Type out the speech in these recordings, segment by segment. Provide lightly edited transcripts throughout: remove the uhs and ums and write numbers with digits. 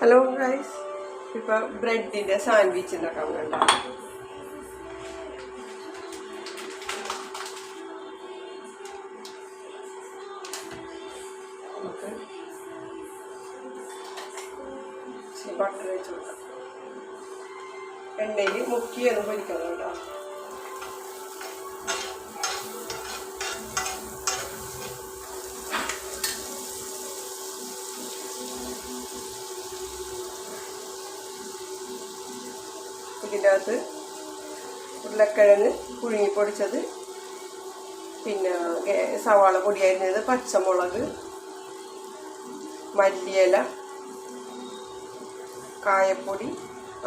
Hello guys, ഇപ്പം ബ്രെഡിൻ്റെ sandwich ഉണ്ടാക്കാൻ വേണ്ട നമുക്ക് ബട്ടർ വെച്ച് കൊടുക്കാം. എണ്ണയിൽ മുക്കിയൊന്നും പൊരിക്കണം കേട്ടോ. ഇതിൻ്റെ അകത്ത് ഉരുളക്കിഴങ്ങ് പുഴുങ്ങി പൊടിച്ചത്, പിന്നെ സവാള പൊടി അരിഞ്ഞത്, പച്ചമുളക്, മല്ലിയില, കായപ്പൊടി,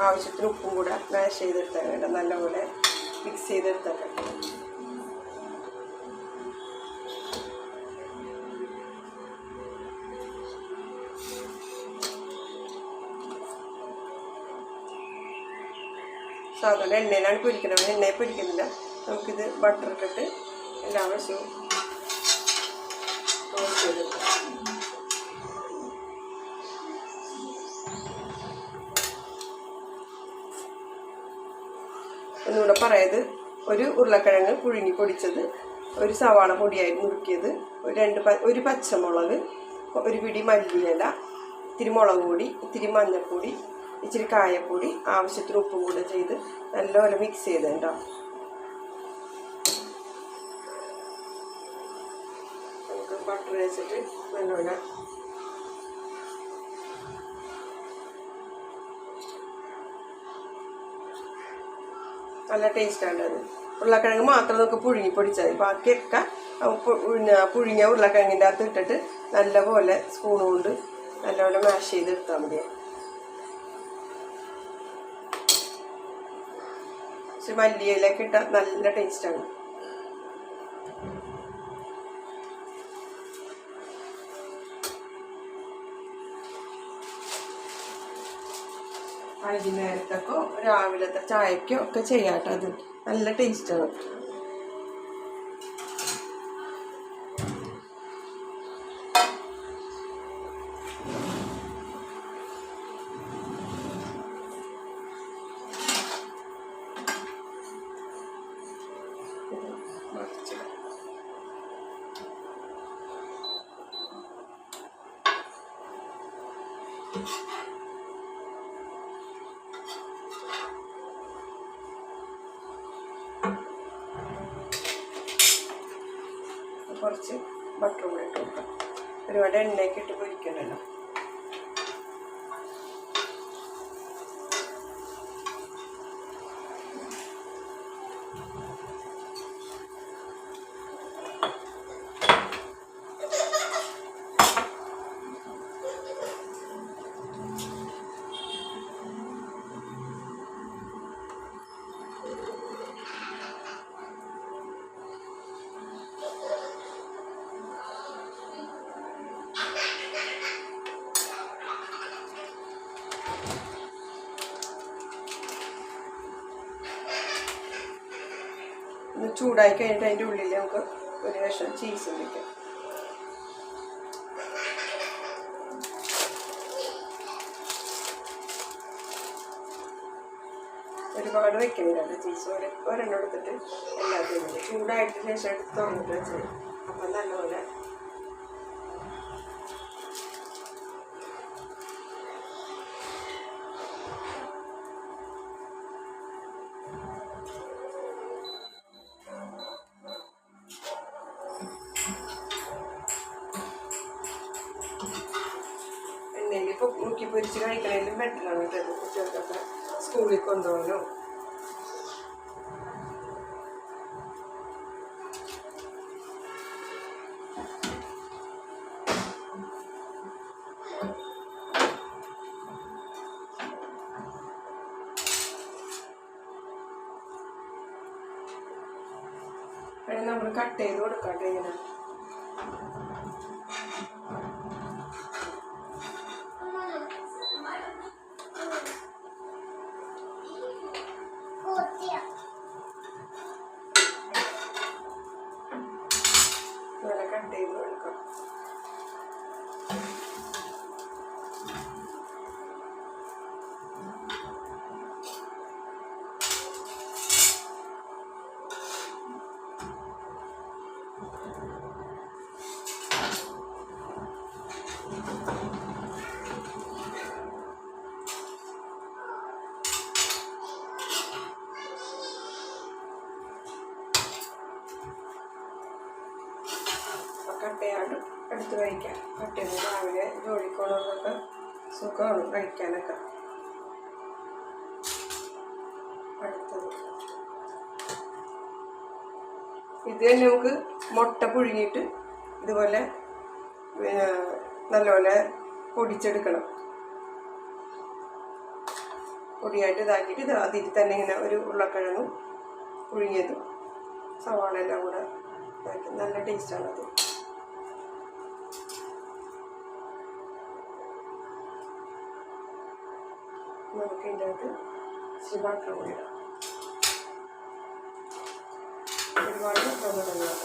ആവശ്യത്തിന് ഉപ്പും കൂടെ മാഷ് ചെയ്തെടുത്താൽ വേണ്ട, നല്ലപോലെ മിക്സ് ചെയ്തെടുത്താൽ സാധാരണ എണ്ണയിലാണ് പൊരിക്കുന്നത്. എണ്ണയിൽ പൊരിക്കുന്നില്ല. നമുക്കിത് ബട്ടർ ഇട്ടിട്ട് എല്ലാ വശവും ടോസ്റ്റ് ചെയ്തെടുക്കാം. ഒന്നുകൂടെ പറയത്, ഒരു ഉരുളക്കിഴങ്ങ് പുഴുങ്ങി പൊടിച്ചത്, ഒരു സവാള പൊടിയായി നുറുക്കിയത്, ഒരു പച്ചമുളക്, ഒരു പിടി മല്ലിയില, ഇത്തിരി മുളക് പൊടി, ഇത്തിരി മഞ്ഞൾപ്പൊടി, ഇച്ചിരി കായപ്പൊടി, ആവശ്യത്തിന് ഉപ്പും കൂടെ ചെയ്ത് നല്ലപോലെ മിക്സ് ചെയ്തിട്ടുണ്ടോ. നമുക്ക് ബട്ടർ വെച്ചിട്ട് നല്ലപോലെ നല്ല ടേസ്റ്റാണ് അത്. ഉരുളക്കിഴങ്ങ് മാത്രം നമുക്ക് പുഴുങ്ങി പൊടിച്ചാൽ മതി. ബാക്കിയൊക്കെ പുഴുങ്ങിയ ഉരുളക്കിഴങ്ങിൻ്റെ അകത്ത് ഇട്ടിട്ട് നല്ലപോലെ സ്പൂൺ കൊണ്ട് നല്ലപോലെ മാഷ് ചെയ്തെടുത്താൽ മതി. മല്ലിയിലേക്ക് ഇട്ടാൽ നല്ല ടേസ്റ്റാണ്. വൈകുന്നേരത്തേക്കോ രാവിലത്തെ ചായക്കോ ഒക്കെ ചെയ്യാട്ടോ. അത് നല്ല ടേസ്റ്റാണ്. കുറച്ച് ബട്ടർ കൂടെ ഇട്ട് കൊടുക്കാം. ഒരുപാട് എണ്ണയൊക്കെ ഇട്ട് പൊരിക്കണ്ടല്ലോ. ഒന്ന് ചൂടായി കഴിഞ്ഞിട്ട് അതിൻ്റെ ഉള്ളിൽ നമുക്ക് ഒരു കഷ്ണം ചീസ് വയ്ക്കാം. ഒരുപാട് വയ്ക്കുന്നില്ല ചീസ്. ഒരെണ്ണം എടുത്തിട്ട് എല്ലാത്തിനും ചൂടായിട്ട് ശേഷം എടുത്ത് തുറന്നിട്ട് വെച്ചത്. അപ്പം നല്ലപോലെ എണ്ണയിൽ ഇപ്പോൾ മുക്കി പൊരിച്ച് കഴിക്കണേലും ബെറ്ററാണ് കേട്ടത്. കുട്ടികൾക്കൊക്കെ സ്കൂളിൽ കൊണ്ടുപോകാനോ. അതിന് നമ്മൾ കട്ട് ചെയ്ത് കൊടുക്കാട്ടെ. ഇങ്ങനെ കട്ട് ചെയ്ത് കൊടുക്കാം. എടുത്ത് കഴിക്കാം. കട്ടിയത് രാവിലെ ജോലിക്കോണൊക്കെ സുഖമാണ് കഴിക്കാനൊക്കെ. അടുത്തത് ഇത് തന്നെ നമുക്ക് മുട്ട പുഴുങ്ങിയിട്ട് ഇതുപോലെ നല്ലപോലെ പൊടിച്ചെടുക്കണം. പൊടിയായിട്ട് ഇതാക്കിയിട്ട് ഇത് അതിൽ തന്നെ ഇങ്ങനെ ഒരു ഉരുളക്കിഴങ്ങും പുഴുങ്ങിയതും സവാള എല്ലാം കൂടെ ഇതാക്കി നല്ല ടേസ്റ്റാണത്. നമുക്ക് ഇതിൻ്റെ അകത്ത് ഇച്ചിരി ബട്ടർ കൂടി ഇടാം. ഒരുപാട് ബട്ടറൊന്നും ഇടുന്നതാണ്.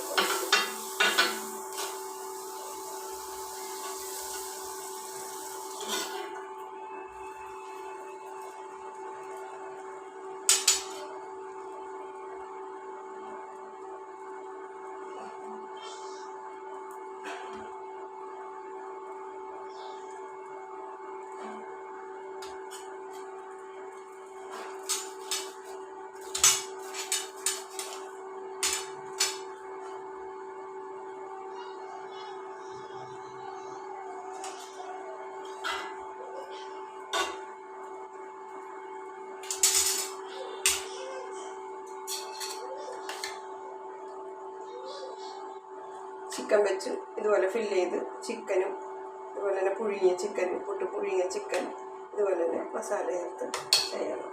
ചിക്കൻ വെച്ച് ഇതുപോലെ ഫില്ല് ചെയ്ത് ചിക്കനും ഇതുപോലെ തന്നെ പുഴുങ്ങിയ ചിക്കൻ പുഴുങ്ങിയ ചിക്കൻ ഇതുപോലെ തന്നെ മസാല ചേർത്ത് ചെയ്യണം.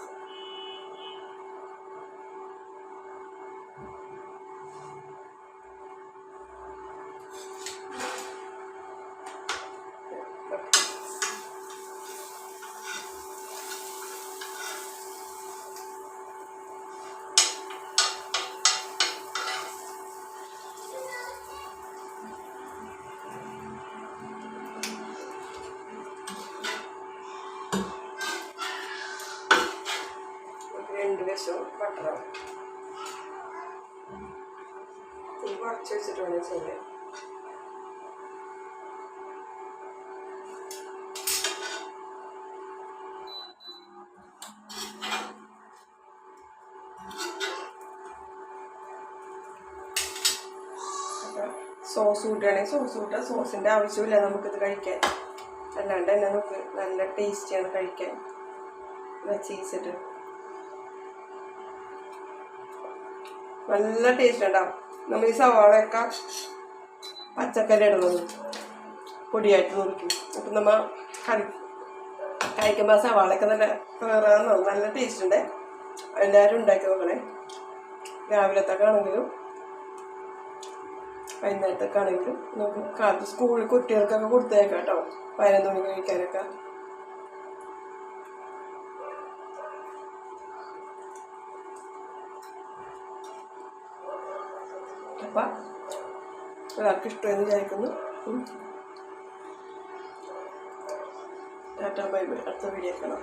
രണ്ട് വശവും ബട്ടറാവും. ഇത് കുറച്ച് വെച്ചിട്ട് വേണം ചെയ്യാൻ. സോസ് കൂട്ടുകയാണെങ്കിൽ സോസ് കൂട്ടുക. സോസിൻ്റെ ആവശ്യമില്ല നമുക്കിത് കഴിക്കാൻ. അല്ലാണ്ട് തന്നെ നമുക്ക് നല്ല ടേസ്റ്റിയാണ് കഴിക്കാൻ. ചീസിട്ട് നല്ല ടേസ്റ്റ് ഉണ്ടാവും. നമ്മൾ ഈ സവാളയൊക്കെ പച്ചക്കറി ഇടുന്നത് പൊടിയായിട്ട് നുറുക്കി. അപ്പം നമ്മൾ കഴിക്കുമ്പോൾ ആ സവാളയൊക്കെ നല്ല നല്ല ടേസ്റ്റ് ഉണ്ട്. എല്ലാവരും ഉണ്ടാക്കി നോക്കണേ. രാവിലത്തൊക്കെ ആണെങ്കിലും വൈകുന്നേരത്തൊക്കെ ആണെങ്കിലും നമുക്ക് കാലത്ത് സ്കൂളിൽ കുട്ടികൾക്കൊക്കെ കൊടുത്തേക്കാം കേട്ടോ. 11 മണിക്ക് കഴിക്കാനൊക്കെ. അപ്പം എല്ലാവർക്കും ഇഷ്ടമെന്ന് വിചാരിക്കുന്നു. Tata bye bye. അടുത്ത വീഡിയോ കാണാം.